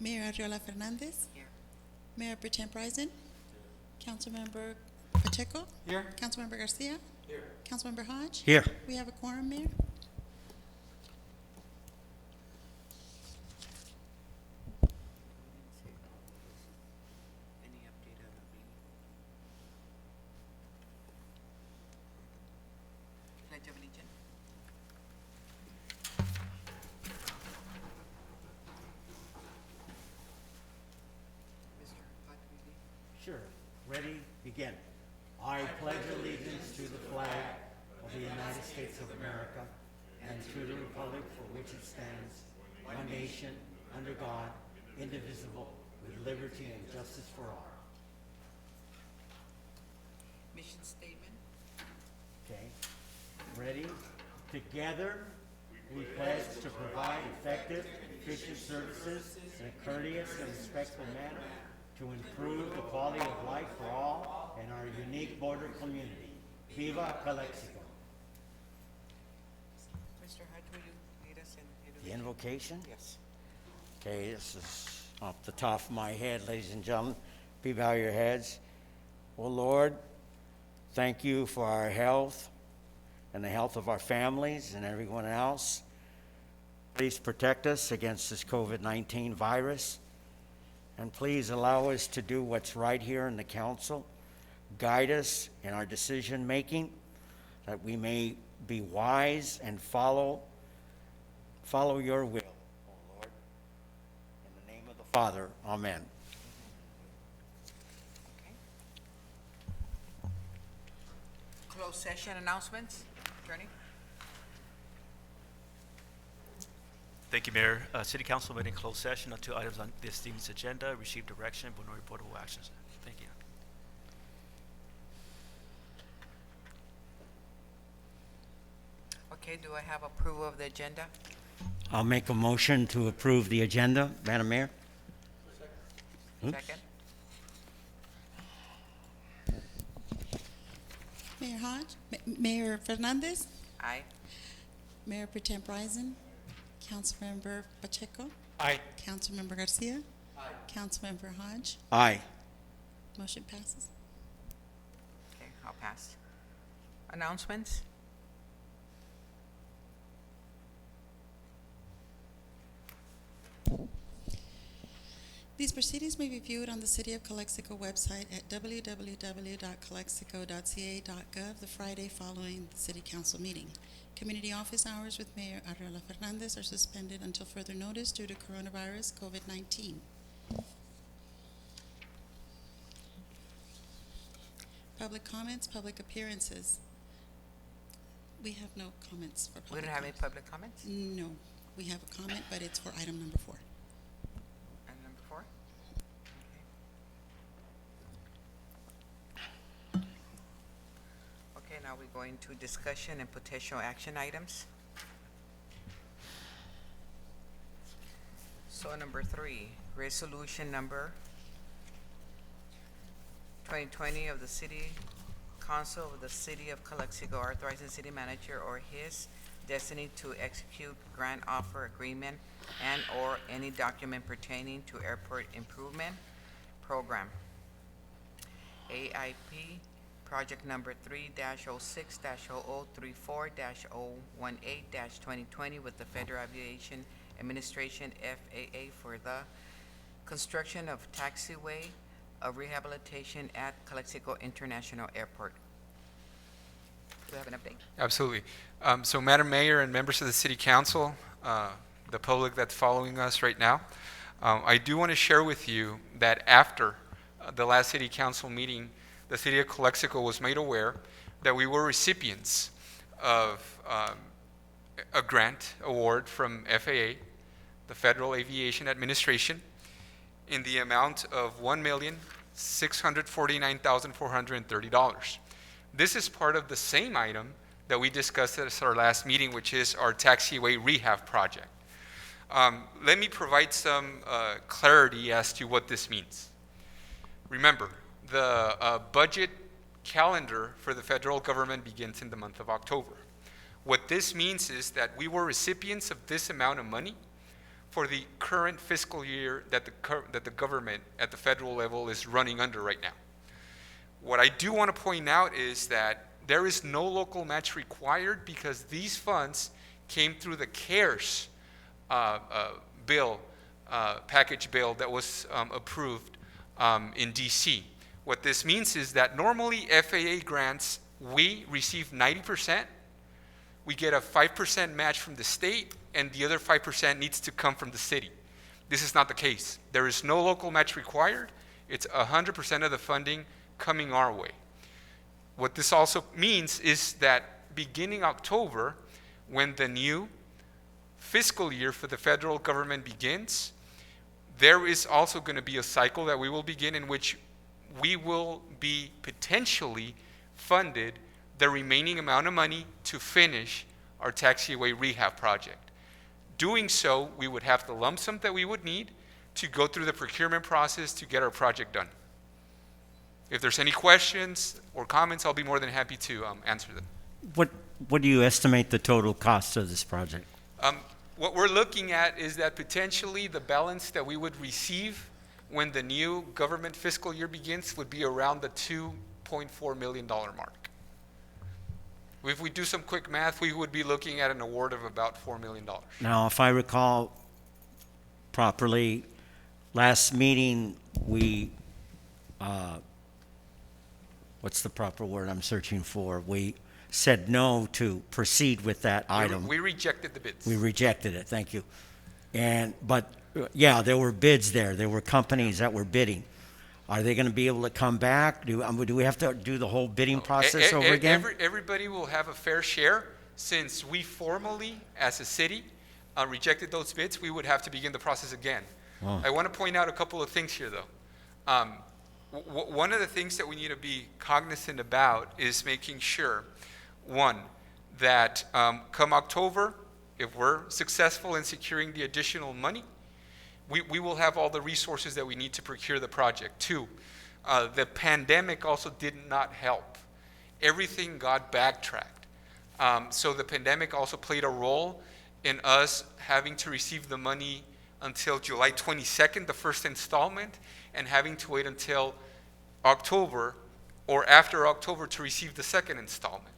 Mayor Adriola Fernandez. Here. Mayor Pro Tem Bryson. Councilmember Pacheco. Here. Councilmember Garcia. Here. Councilmember Hodge. Here. We have a quorum, Mayor. Any update on the meeting? Pledge of Allegiance. Mr. Hodge, will you lead? Sure. Ready? Begin. I pledge allegiance to the flag of the United States of America and to the republic for which it stands, one nation, under God, indivisible, with liberty and justice for all. Mission statement. Okay. Ready? Together, we pledge to provide effective, efficient services in a courteous and respectful manner to improve the quality of life for all in our unique border community. Viva Calexico. Mr. Hodge, will you lead us in The invocation? Yes. Okay, this is off the top of my head, ladies and gentlemen. Please bow your heads. Oh Lord, thank you for our health and the health of our families and everyone else. Please protect us against this COVID-19 virus. And please allow us to do what's right here in the council. Guide us in our decision making, that we may be wise and follow your will, oh Lord. In the name of the Father, amen. Okay. Closed session announcements. Attorney? Thank you, Mayor. City Council met in closed session on 2 items on this evening's agenda, received direction, but no reportable actions. Thank you. Okay, do I have approval of the agenda? I'll make a motion to approve the agenda, Madam Mayor. Oops. Second? Mayor Hodge. Mayor Fernandez. Aye. Mayor Pro Tem Bryson. Councilmember Pacheco. Aye. Councilmember Garcia. Councilmember Hodge. Aye. Motion passes. Okay, I'll pass. Announcements? These proceedings may be viewed on the City of Calexico website at www.calexico.ca.gov the Friday following the City Council meeting. Community office hours with Mayor Adriola Fernandez are suspended until further notice due to coronavirus COVID-19. Public comments, public appearances. We have no comments for We public don't have any comments. public comments? No, we have a comment, but it's for item number 4. And number 4? Okay, now we're going to discussion and potential action items. So number 3, resolution number 2020 of the City Council of the City of Calexico authorizing city manager or his designee to execute grant offer agreement and/or any document pertaining to airport improvement program. AIP project number 3-06-0034-018-2020 with the Federal Aviation Administration FAA for the construction of taxiway of rehabilitation at Calexico International Airport. Do we have an update? Absolutely. So Madam Mayor and members of the City Council, the public that's following us right now, I do want to share with you that after the last City Council meeting, the City of Calexico was made aware that we were recipients of a grant award from FAA, the Federal Aviation Administration, in the amount of $1,649,430. This is part of the same item that we discussed at our last meeting, which is our taxiway rehab project. Let me provide some clarity as to what this means. Remember, the budget calendar for the federal government begins in the month of October. What this means is that we were recipients of this amount of money for the current fiscal year that the government at the federal level is running under right now. What I do want to point out is that there is no local match required because these funds came through the CARES package bill that was approved in DC. What this means is that normally FAA grants, we receive 90%, we get a 5% match from the state, and the other 5% needs to come from the city. This is not the case. There is no local match required. It's 100% of the funding coming our way. What this also means is that beginning October, when the new fiscal year for the federal government begins, there is also going to be a cycle that we will begin in which we will be potentially funded the remaining amount of money to finish our taxiway rehab project. Doing so, we would have the lump sum that we would need to go through the procurement process to get our project done. If there's any questions or comments, I'll be more than happy to answer them. What do you estimate the total cost of this project? What we're looking at is that potentially the balance that we would receive when the new government fiscal year begins would be around the $2.4 million mark. If we do some quick math, we would be looking at an award of about $4 million. Now, if I recall properly, last meeting we, what's the proper word I'm searching for? We said no to proceed with that item. We rejected the bids. We rejected it, thank you. But yeah, there were bids there. There were companies that were bidding. Are they going to be able to come back? Do we have to do the whole bidding process over again? Everybody will have a fair share. Since we formally, as a city, rejected those bids, we would have to begin the process again. Oh. I want to point out a couple of things here, though. One of the things that we need to be cognizant about is making sure, one, that come October, if we're successful in securing the additional money, we will have all the resources that we need to procure the project. Two, the pandemic also did not help. Everything got backtracked. So the pandemic also played a role in us having to receive the money until July 22nd, the first installment, and having to wait until October or after October to receive the second installment.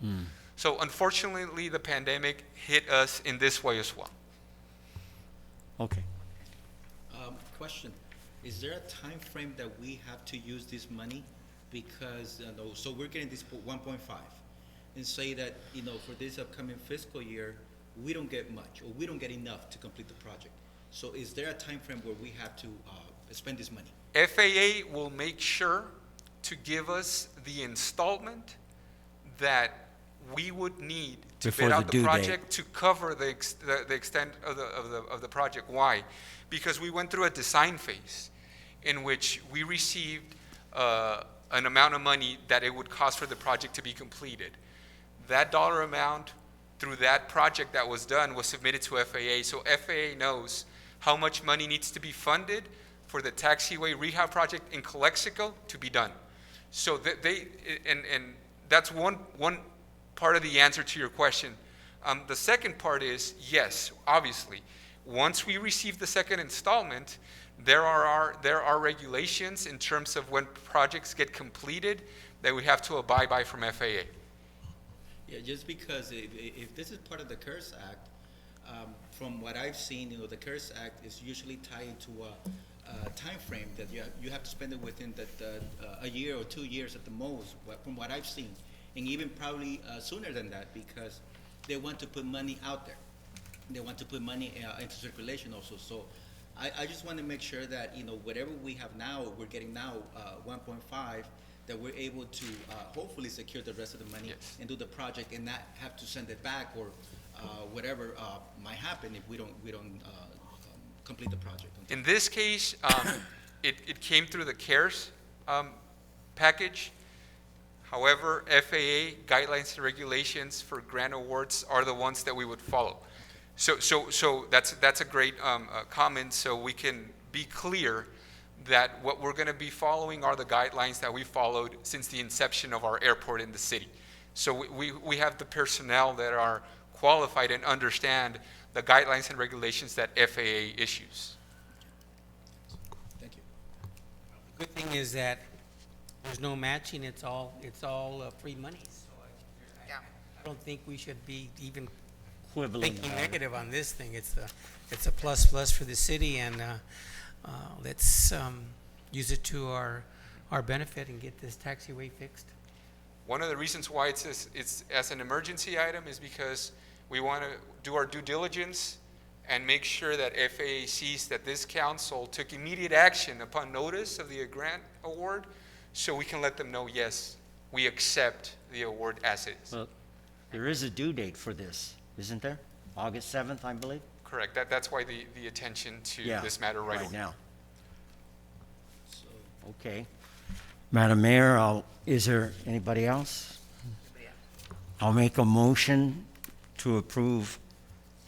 So unfortunately, the pandemic hit us in this way as well. Okay. Question, is there a time frame that we have to use this money? Because, so we're getting this 1.5, and say that, for this upcoming fiscal year, we don't get much, or we don't get enough to complete the project. So is there a time frame where we have to spend this money? FAA will make sure to give us the installment that we would need to Before bid the out the due project to cover the extent of the project. Why? Because we went through a design phase in which we received an amount of money that it would cost for the project to be completed. That dollar amount through that project that was done was submitted to FAA, so FAA knows how much money needs to be funded for the taxiway rehab project in Calexico to be done. So that's one part of the answer to your question. The second part is, yes, obviously, once we receive the second installment, there are regulations in terms of when projects get completed that we have to abide by from FAA. Yeah, just because if this is part of the CARES Act, from what I've seen, the CARES Act is usually tied into a time frame that you have to spend it within a year or 2 years at the most, from what I've seen, and even probably sooner than that, because they want to put money out there. They want to put money into circulation also. So I just want to make sure that, whatever we have now, we're getting now 1.5, that we're able to hopefully secure the rest of the money. Yes. And do the project and not have to send it back or whatever might happen if we don't complete the project. In this case, it came through the CARES package. However, FAA guidelines and regulations for grant awards are the ones that we would follow. So that's a great comment. So we can be clear that what we're going to be following are the guidelines that we followed since the inception of our airport in the city. So we have the personnel that are qualified and understand the guidelines and regulations that FAA issues. Thank you. The good thing is that there's no matching, it's all free money. So Yeah. I don't think we should be even Quibbling thinking about it. negative on this thing. It's a plus for the city, and let's use it to our benefit and get this taxiway fixed. One of the reasons why it's as an emergency item is because we want to do our due diligence and make sure that FAA sees that this council took immediate action upon notice of the grant award, so we can let them know, yes, we accept the award as is. Well, there is a due date for this, isn't there? August 7th, I believe? Correct. That's why the attention to Yeah, this matter right away. now. So, Okay. Madam Mayor, is there anybody else? I'll make a motion to approve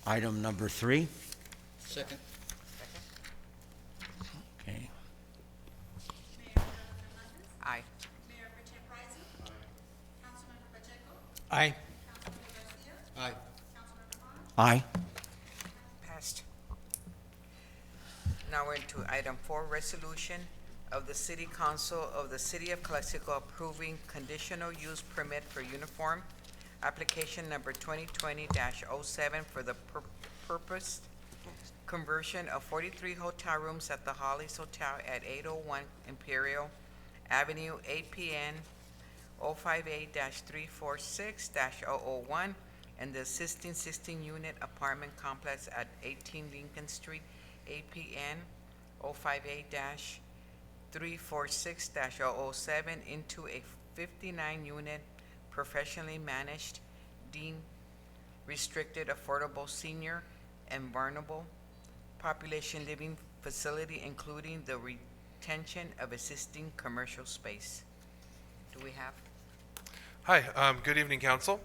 item number 3. second. Okay. Aye. Mayor Pro Tem Rising. Councilmember Pacheco. Aye. Councilmember Garcia. Aye. Councilmember Vaughn. Aye. Passed. Now we're into item 4, resolution of the City Council of the City of Calexico approving conditional use permit for uniform application number 2020-07 for the purpose conversion of 43 hotel rooms at the Holly's Hotel at 801 Imperial Avenue, APN 058-346-001, and the existing 16-unit apartment complex at 18 Lincoln Street, APN 058-346-007 into a 59-unit professionally managed, deemed restricted affordable senior and vulnerable population living facility, including the retention of existing commercial space. Do we have? Hi, good evening, Council.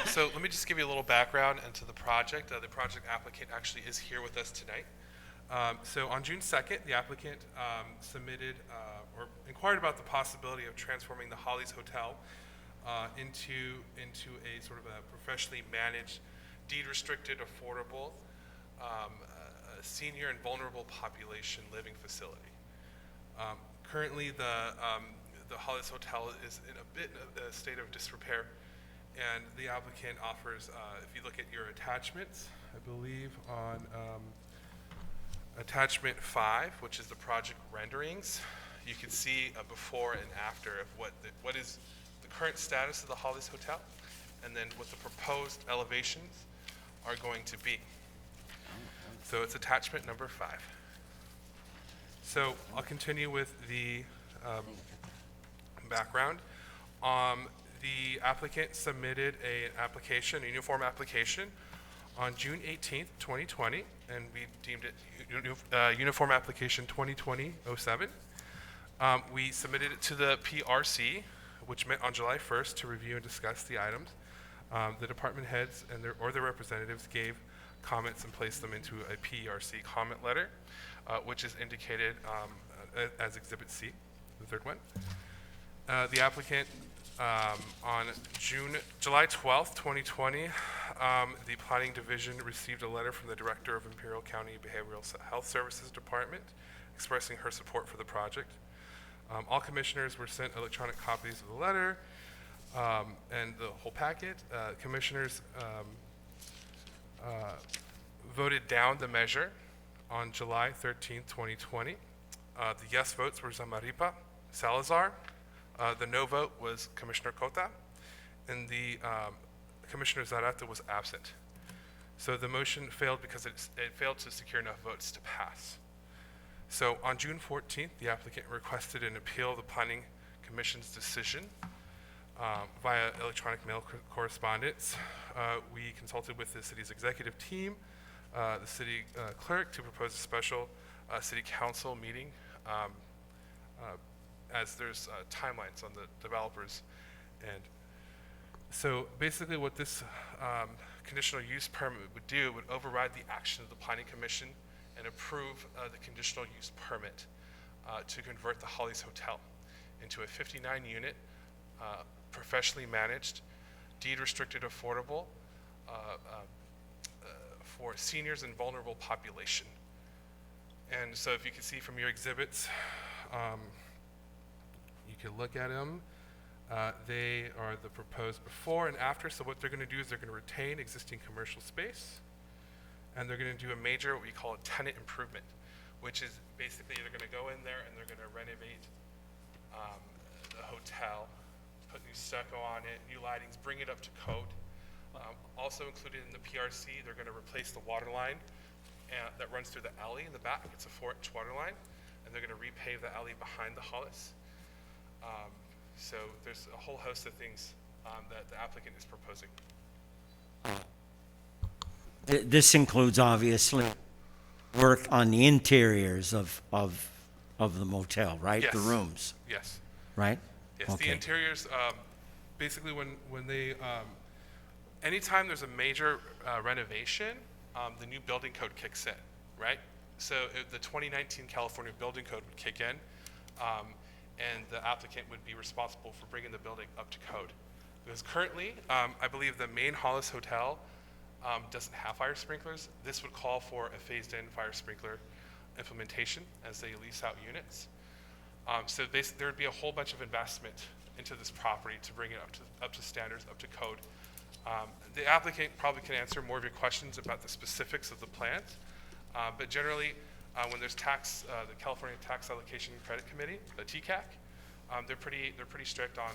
So let me just give you a little background into the project. The project applicant actually is here with us tonight. So on June 2nd, the applicant submitted or inquired about the possibility of transforming the Holly's Hotel into a sort of a professionally managed, deed-restricted, affordable, senior and vulnerable population living facility. Currently, the Holly's Hotel is in a bit of a state of disrepair, and the applicant offers, if you look at your attachments, I believe on attachment 5, which is the project renderings, you can see a before and after of what is the current status of the Holly's Hotel, and then what the proposed elevations are going to be. So it's attachment number 5. So I'll continue with the background. The applicant submitted an application, a uniform application, on June 18th, 2020, and we deemed it Uniform Application 2020-07. We submitted it to the PRC, which met on July 1st to review and discuss the items. The department heads and their representatives gave comments and placed them into a PRC comment letter, which is indicated as Exhibit C, the third one. The applicant, on July 12th, 2020, the Planning Division received a letter from the Director of Imperial County Behavioral Health Services Department expressing her support for the project. All commissioners were sent electronic copies of the letter and the whole packet. Commissioners voted down the measure on July 13th, 2020. The yes votes were Zamaripa, Salazar. The no vote was Commissioner Cota, and the Commissioner Zarate was absent. So the motion failed because it failed to secure enough votes to pass. So on June 14th, the applicant requested an appeal of the Planning Commission's decision via electronic mail correspondence. We consulted with the city's executive team, the city clerk, to propose a special city council meeting as there's timelines on the developers. And so basically what this conditional use permit would do would override the action of the Planning Commission and approve the conditional use permit to convert the Holly's Hotel into a 59-unit, professionally managed, deed-restricted, affordable for seniors and vulnerable population. And so if you can see from your exhibits, you can look at them. They are the proposed before and after. So what they're going to do is they're going to retain existing commercial space, and they're going to do a major, what we call a tenant improvement, which is basically they're going to go in there and they're going to renovate the hotel, put new stucco on it, new lightings, bring it up to code. Also included in the PRC, they're going to replace the water line that runs through the alley in the back. It's a 4-inch water line, and they're going to repave the alley behind the Hollis. So there's a whole host of things that the applicant is proposing. This includes, obviously, work on the interiors of the motel, right? Yes. The rooms, Yes. right? Yes, the interiors, basically when they, anytime there's a major renovation, the new building code kicks in, right? So the 2019 California Building Code would kick in, and the applicant would be responsible for bringing the building up to code. Because currently, I believe the main Hollis Hotel doesn't have fire sprinklers. This would call for a phased-in fire sprinkler implementation as they lease out units. So basically, there would be a whole bunch of investment into this property to bring it up to standards, up to code. The applicant probably can answer more of your questions about the specifics of the plans, but generally, when there's tax, the California Tax Allocation Credit Committee, the TCAC, they're pretty strict on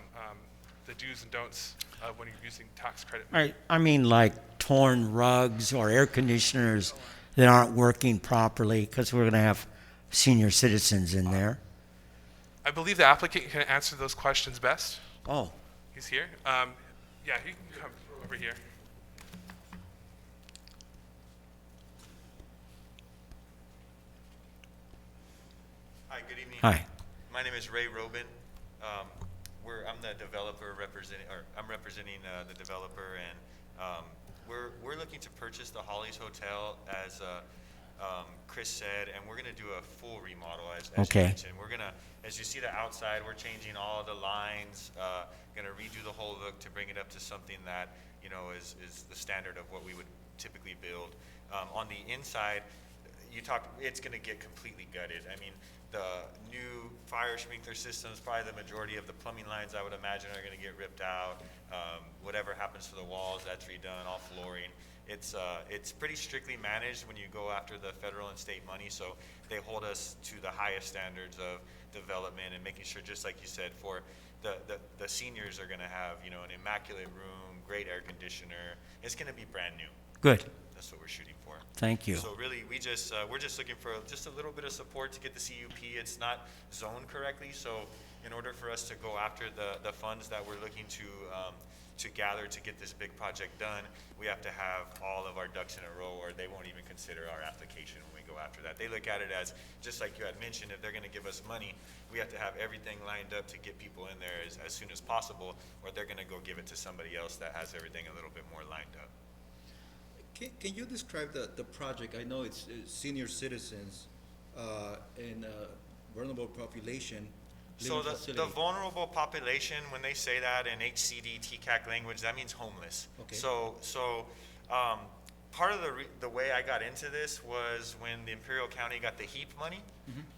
the do's and don'ts when you're using tax credit. Right. I mean, like torn rugs or air conditioners that aren't working properly, because we're going to have senior citizens in there. I believe the applicant can answer those questions best. Oh, He's here. Yeah, he can come over here. Hi, good evening. hi. My name is Ray Robin. I'm the developer representing, or I'm representing the developer, and we're looking to purchase the Holly's Hotel, as Chris said, and we're going to do a full remodel, as Okay. you mentioned. We're going to, as you see the outside, we're changing all the lines, going to redo the whole look to bring it up to something that, you know, is the standard of what we would typically build. On the inside, it's going to get completely gutted. I mean, the new fire sprinkler systems, probably the majority of the plumbing lines, I would imagine, are going to get ripped out. Whatever happens to the walls, that's redone, all flooring. It's pretty strictly managed when you go after the federal and state money, so they hold us to the highest standards of development and making sure, just like you said, for the seniors are going to have, you know, an immaculate room, great air conditioner. It's going to be brand new. Good. That's what we're shooting for. Thank you. So really, we're just looking for just a little bit of support to get the CUP. It's not zoned correctly, so in order for us to go after the funds that we're looking to gather to get this big project done, we have to have all of our ducks in a row, or they won't even consider our application when we go after that. They look at it as, just like you had mentioned, if they're going to give us money, we have to have everything lined up to get people in there as soon as possible, or they're going to go give it to somebody else that has everything a little bit more lined up. Can you describe the project? I know it's senior citizens and vulnerable population. So living the facility. vulnerable population, when they say that in HCD, TCAC language, that means homeless. Okay. So part of the way I got into this was when the Imperial County got the HEAP money,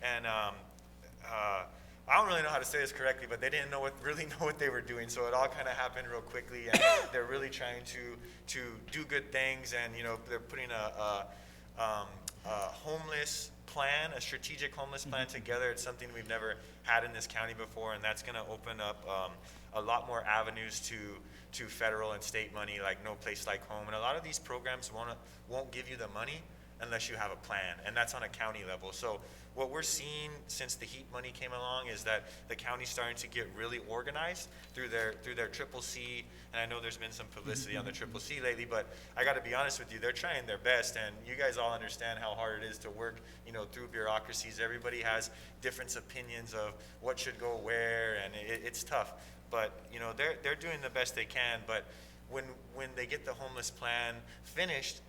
and I don't really know how to say this correctly, but they didn't really know what they were doing. So it all kind of happened real quickly, and they're really trying to do good things, and you know they're putting a homeless plan, a strategic homeless plan together. It's something we've never had in this county before, and that's going to open up a lot more avenues to federal and state money, like No Place Like Home. And a lot of these programs won't give you the money unless you have a plan, and that's on a county level. So what we're seeing since the HEAP money came along is that the county's starting to get really organized through their CCC, and I know there's been some publicity on the CCC lately, but I got to be honest with you, they're trying their best, and you guys all understand how hard it is to work, you know, through bureaucracies. Everybody has different opinions of what should go where, and it's tough. But you know, they're doing the best they can. But when they get the homeless plan finished,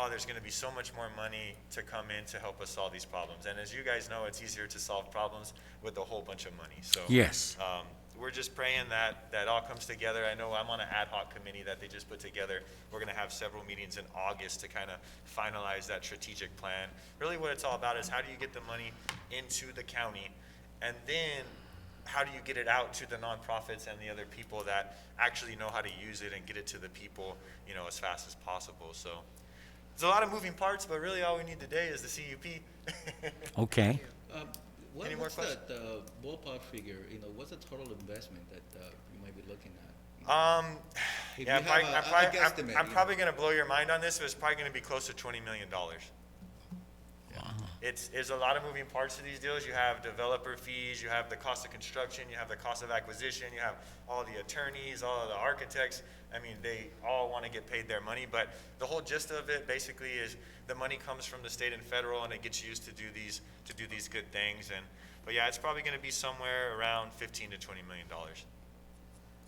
there's going to be so much more money to come in to help us solve these problems. And as you guys know, it's easier to solve problems with a whole bunch of money. So Yes. we're just praying that that all comes together. I know I'm on an ad hoc committee that they just put together. We're going to have several meetings in August to kind of finalize that strategic plan. Really what it's all about is how do you get the money into the county, and then how do you get it out to the nonprofits and the other people that actually know how to use it and get it to the people, you know, as fast as possible. So there's a lot of moving parts, but really all we need today is the CUP. Okay. Any more What's questions? the ballpark figure, you know, what's the total investment that you might be looking at? If Yeah, you have a guesstimate, I'm you know. probably going to blow your mind on this, but it's probably going to be close to $20 million. It's a lot of moving parts to these deals. You have developer fees, you have the cost of construction, you have the cost of acquisition, you have all the attorneys, all of the architects. I mean, they all want to get paid their money, but the whole gist of it basically is the money comes from the state and federal, and it gets used to do these good things. But yeah, it's probably going to be somewhere around $15 to $20 million.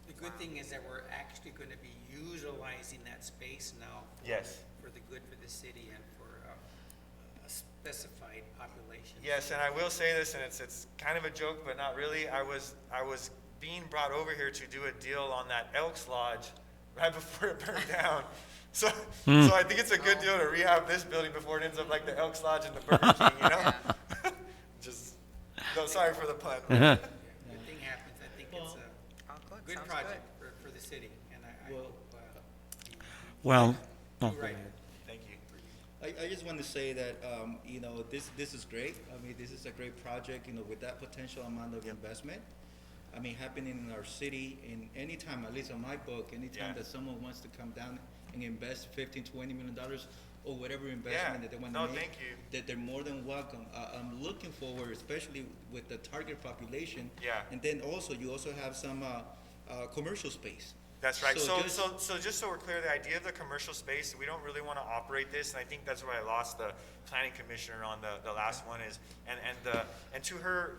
The good thing is that we're actually going to be utilizing that space now. Yes. For the good for the city and for a specified population. Yes, and I will say this, and it's kind of a joke, but not really. I was being brought over here to do a deal on that Elks Lodge right before it burned down. So I think it's a good deal to rehab this building before it ends up like the Elks Lodge and the Burger King, you know? Just, no, sorry for the pun. Yeah, good thing happens. I think it's Oh, a good sounds project for the city, and I Well- hope. Well, You're right. Thank you. I just want to say that, you know, this is great. I mean, this is a great project, you know, with that potential amount of investment. I mean, happening in our city, in any time, at least on my book, anytime Yeah. that someone wants to come down and invest $15, $20 million or whatever investment that they want to No, make, thank you. that they're more than welcome. I'm looking forward, especially with the target population. Yeah. And then also, you also have some commercial space. That's right. So So just so we're clear, the idea of the commercial space, we don't really want to operate this, and I think that's where I lost the planning commissioner on the last one is, and to her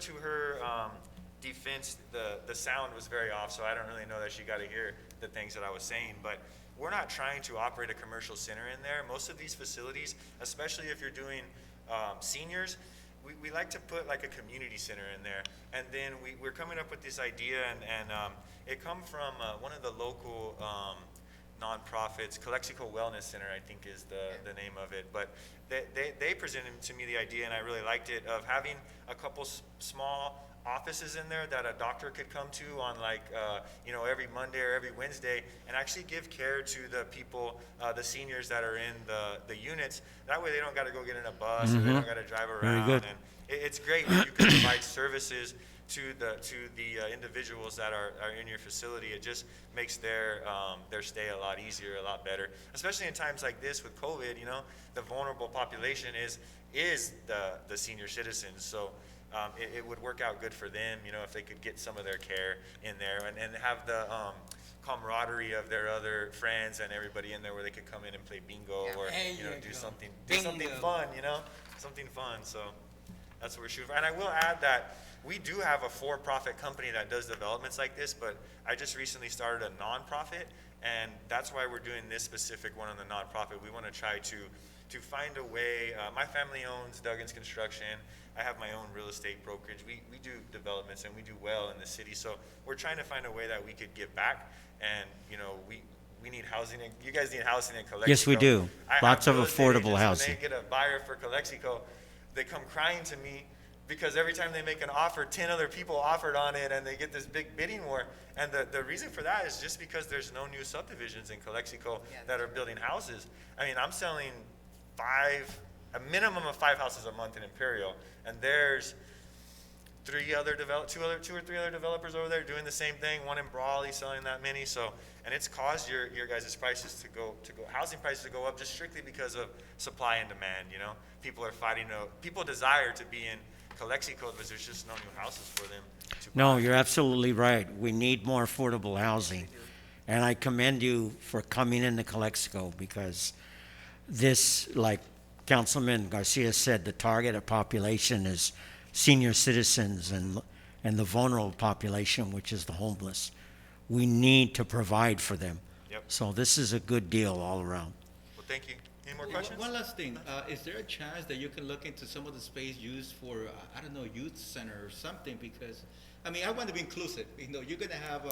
defense, the sound was very off, so I don't really know that she got to hear the things that I was saying, but we're not trying to operate a commercial center in there. Most of these facilities, especially if you're doing seniors, we like to put like a community center in there. And then we're coming up with this idea, and it come from one of the local nonprofits, Calexico Wellness Center, I think is the name of it. But they presented to me the idea, and I really liked it, of having a couple small offices in there that a doctor could come to on like, you know, every Monday or every Wednesday, and actually give care to the people, the seniors that are in the units. That way they don't got to go get in a bus, or they don't got to drive around. good. And it's great when you can provide services to the individuals that are in your facility. It just makes their stay a lot easier, a lot better, especially in times like this with COVID. You know, the vulnerable population is the senior citizens. So it would work out good for them, you know, if they could get some of their care in there and have the camaraderie of their other friends and everybody in there where they could come in and play bingo or, There you know, you do go. something Bingo. fun, you know, something fun. So that's what we're shooting for. And I will add that we do have a for-profit company that does developments like this, but I just recently started a nonprofit, and that's why we're doing this specific one on the nonprofit. We want to try to find a way. My family owns Duggan's Construction. I have my own real estate brokerage. We do developments, and we do well in the city. So we're trying to find a way that we could give back. And, you know, we need housing. And you guys need housing in Calexico. Yes, we do. I have Lots of real estate affordable agents, when housing. they get a buyer for Calexico, they come crying to me because every time they make an offer, 10 other people offered on it, and they get this big bidding war. And the reason for that is just because there's no new subdivisions in Calexico that are building houses. I mean, I'm selling a minimum of 5 houses a month in Imperial, and there's two or three other developers over there doing the same thing. One in Brawley selling that many. So, and it's caused your guys' prices to go housing prices to go up just strictly because of supply and demand. You know, people are fighting. People desire to be in Calexico, but there's just no new houses for them to No, buy. you're absolutely right. We need more affordable housing. And I commend you for coming into Calexico because this, like Councilman Garcia said, the target population is senior citizens and the vulnerable population, which is the homeless. We need to provide for them. Yep. So this is a good deal all around. Well, thank you. Any more questions? One last thing, is there a chance that you can look into some of the space used for, I don't know, youth center or something? Because I mean, I want to be inclusive. You know, you're gonna have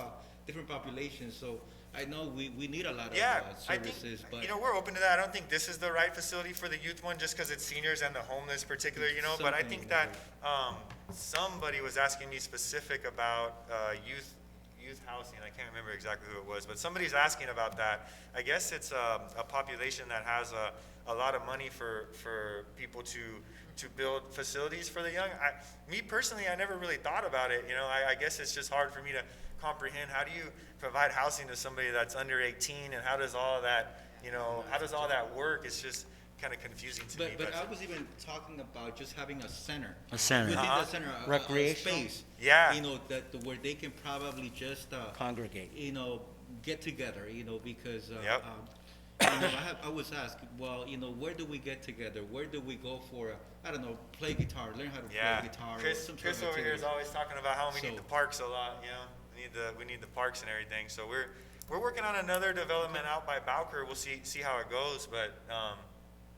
different populations, so I know we need a lot of Yeah, I services, think, but you know, we're open to that. I don't think this is the right facility for the youth one, just because it's seniors and the homeless particular, you know, but I think that, somebody was asking me specific about, youth housing. I can't remember exactly who it was, but somebody's asking about that. I guess it's a population that has a lot of money for people to build facilities for the young. Me personally, I never really thought about it, you know, I guess it's just hard for me to comprehend. How do you provide housing to somebody that's under 18, and how does all that, you know, how does all that work? It's just kind of confusing to me. but I was even talking about just having a center. A center. Within the center, a Recreational? space. Yeah. You know, where they can probably just, Congregate. you know, get together, you know, because, Yep. you know, I was asked, well, you know, where do we get together? Where do we go for, I don't know, play guitar, learn how to Yeah, play guitar? or Chris some sort Chris of over here is activity. always talking about how we need So- the parks a lot, you know, we need the parks and everything, so we're working on another development out by Bowker. We'll see how it goes, but,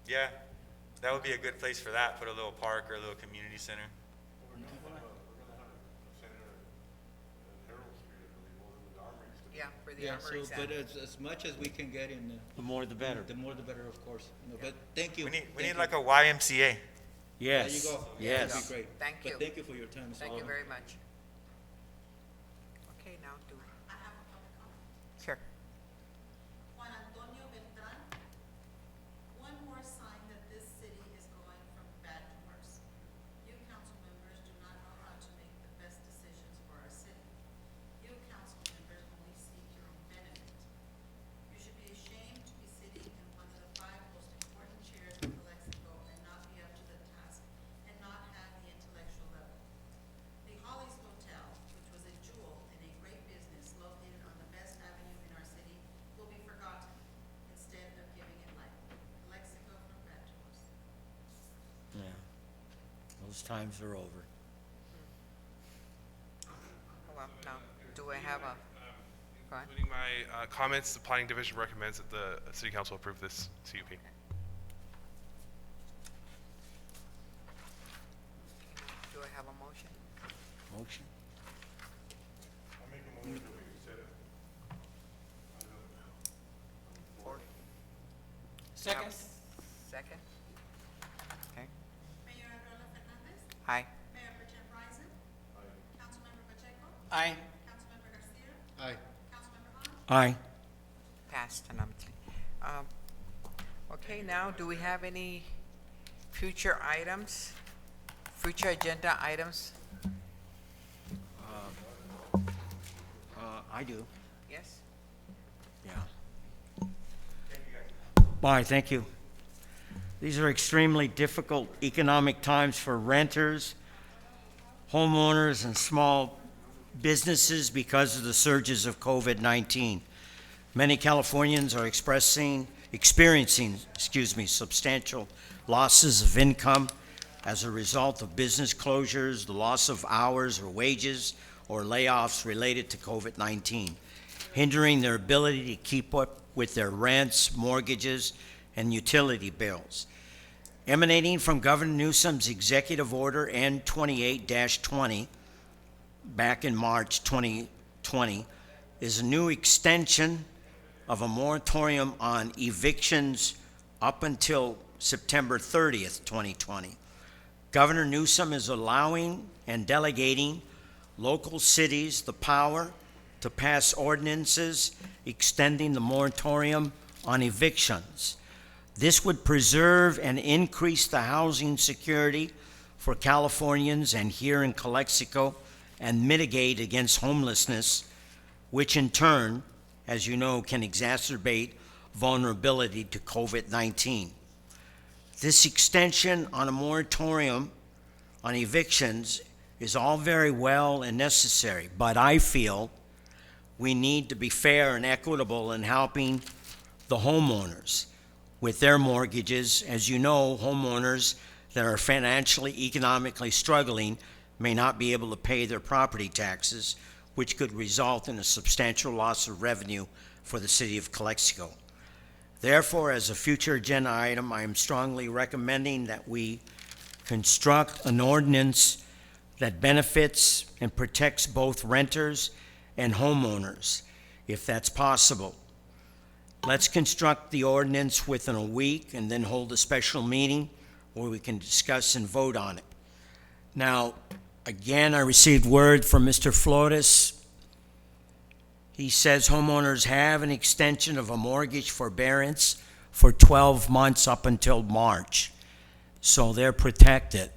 yeah, that would be a good place for that, put a little park or a little community center. Yeah, for the Yeah, armory so, but exam. as much as we can get in, The more the better. the more the better, of course, you know, but thank you. We Thank need you. like a YMCA. Yes. There you go. Yes. That'd be great. Thank you. But thank you for your time. Thank you very much. Okay, now do. I have a public comment. Sure. Juan Antonio Beltran, one more sign that this city is going from bad to worse. You council members do not know how to make the best decisions for our city. You council members only seek your own benefit. You should be ashamed to be sitting in one of the 5 most important chairs in Calexico and not be up to the task and not have the intellectual level. The Hollies Hotel, which was a jewel in a great business located on the best avenue in our city, will be forgotten instead of giving it life. Calexico from bad to worse. Yeah. Those times are over. Oh, well, now, do I have a, go ahead. Including my comments, the planning division recommends that the city council approve this CUP. Do I have a motion? Motion? Or Second. second? Okay. Mayor Arreola Fernandez, Aye. Mayor Pro Tem Bryson. Councilmember Pacheco, Aye. Councilmember Garcia, Aye. Councilmember Han. Aye. Passed unanimously. Okay, now, do we have any future items, future agenda items? I do. Yes? Yeah. Bye, thank you. These are extremely difficult economic times for renters, homeowners, and small businesses because of the surges of COVID-19. Many Californians are experiencing substantial losses of income as a result of business closures, the loss of hours or wages, or layoffs related to COVID-19, hindering their ability to keep up with their rents, mortgages, and utility bills. Emanating from Governor Newsom's Executive Order N28-20 back in March 2020 is a new extension of a moratorium on evictions up until September 30th, 2020. Governor Newsom is allowing and delegating local cities the power to pass ordinances extending the moratorium on evictions. This would preserve and increase the housing security for Californians and here in Calexico and mitigate against homelessness, which in turn, as you know, can exacerbate vulnerability to COVID-19. This extension on a moratorium on evictions is all very well and necessary, but I feel we need to be fair and equitable in helping the homeowners with their mortgages. As you know, homeowners that are financially, economically struggling may not be able to pay their property taxes, which could result in a substantial loss of revenue for the city of Calexico. Therefore, as a future agenda item, I am strongly recommending that we construct an ordinance that benefits and protects both renters and homeowners, if that's possible. Let's construct the ordinance within a week and then hold a special meeting where we can discuss and vote on it. Now, again, I received word from Mr. Flores. He says homeowners have an extension of a mortgage forbearance for 12 months up until March. So they're protected.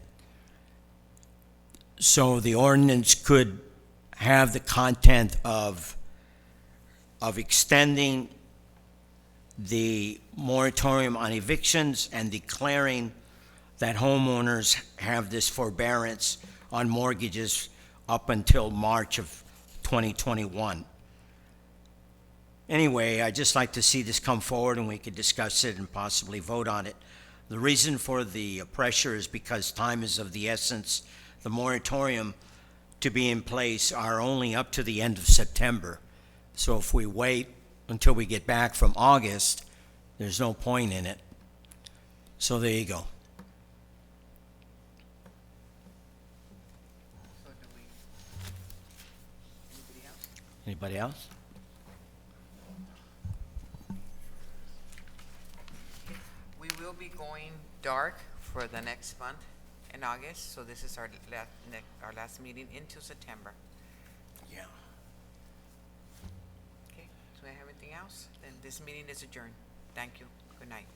So the ordinance could have the content of extending the moratorium on evictions and declaring that homeowners have this forbearance on mortgages up until March of 2021. Anyway, I'd just like to see this come forward and we could discuss it and possibly vote on it. The reason for the pressure is because time is of the essence. The moratorium to be in place are only up to the end of September. So if we wait until we get back from August, there's no point in it. So there you go. So do we, anybody else? Anybody else? We will be going dark for the next month in August, so this is our last meeting into September. Yeah. Okay, do I have anything else? Then this meeting is adjourned. Thank you. Good night.